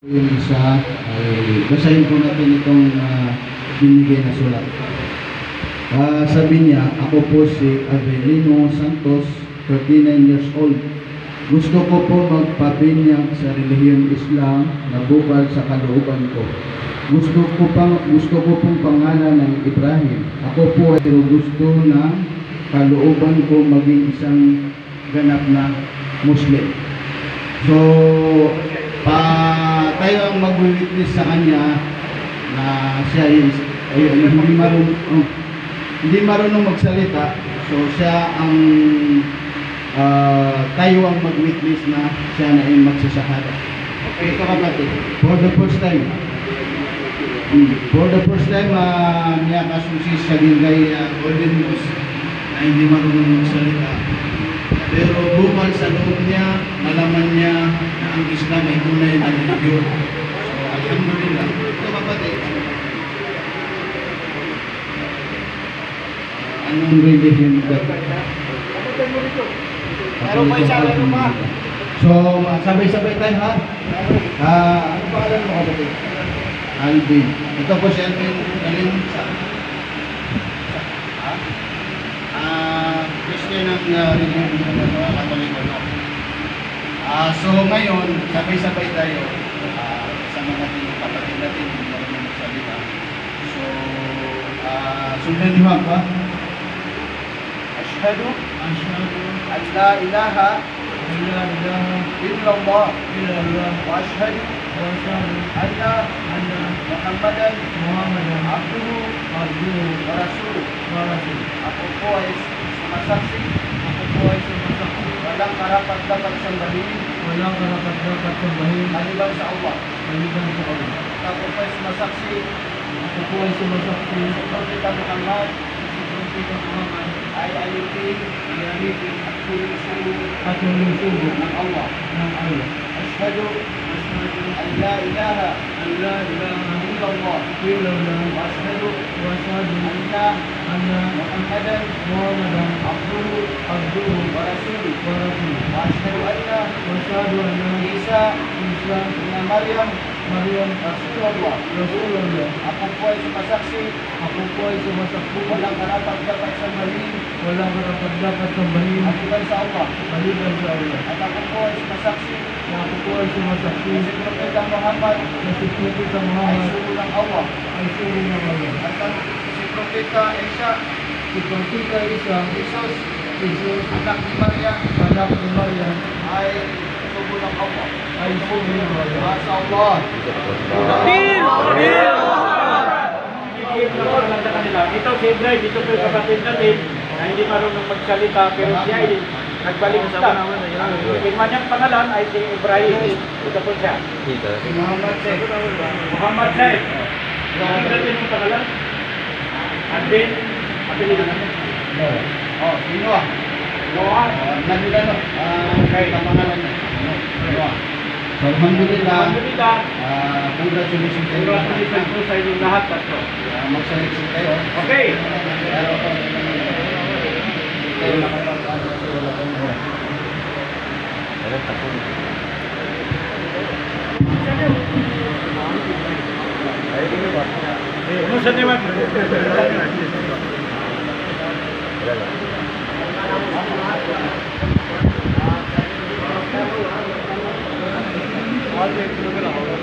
Yung isa ay basahin po natin itong binigay na sulat. Sabi niya, ako po si Avelino Santos, 39 years old. Gusto ko po magpabinyag sa relihiyong Islam na bukal sa kalooban ko. Gusto ko pong pangalan ng Ibrahim. Ako po ay gusto ng kalooban ko maging isang ganap na Muslim. So, tayo ang mag-witness sa kanya na siya ay hindi marunong magsalita. So siya ang tayo ang mag-witness na siya na ay magsasahada. Okay, ito kapatid. For the first time niya kasusi sa gingay Golden News na hindi marunong magsalita. Pero bukal sa loob niya, malaman niya na ang Islam ay tunay na religiyon. So, alhamdulillah. Ito kapatid. Anong religion ba? So, sabay-sabay tayo ha? Ano pangalan mo kapatid? Alvin. Ito po si Alvin. Galing sa... Christian ang religion ng Katoliko. So ngayon, sabay-sabay tayo sama natin yung kapatid natin yung marunong magsalita. So, sundan niyo ba? Ashhadu an la ilaha illallah wa ashhadu anna Muhammadan abduhu wa rasuluh. Ako po ay sumasaksi walang karapat-dapat sambahin maliban sa Allah. Ako po ay sumasaksi si Propeta Muhammad ay alitin at sumunod ng Allah. Ashhadu an la ilaha illallah wa ashhadu anna Muhammadan abduhu wa rasuluh. Wa ashhadu anna Isa ibn Maryam Rasulullah. Ako po ay sumasaksi walang karapat-dapat sambahin maliban sa Allah. At ako po ay sumasaksi si Propeta Muhammad ay sugo ng Allah. At si Propeta Isa Jesus anak ni Maryam ay sugo ng Allah. Masa Allah. Ito si Ibrahim, dito po yung kapatid natin na hindi marunong magsalita pero siya ay nagbaliktad. Yung kanyang pangalan ay si Ibrahim. Ito po siya. Si Muhammad Sheikh. Muhammad Sheikh. Yung natin yung pangalan? Alvin. Apelido natin? Sino ah? Noah. Nagulano. Kahit ang pangalan niya. Noah. So, alhamdulillah. Congratulations tayo. Congratulations po sa inyong lahat. Mag-selection tayo. Okay. Tayo nakapag-ano sa wala kong buwan. Kumusta naman? Okay,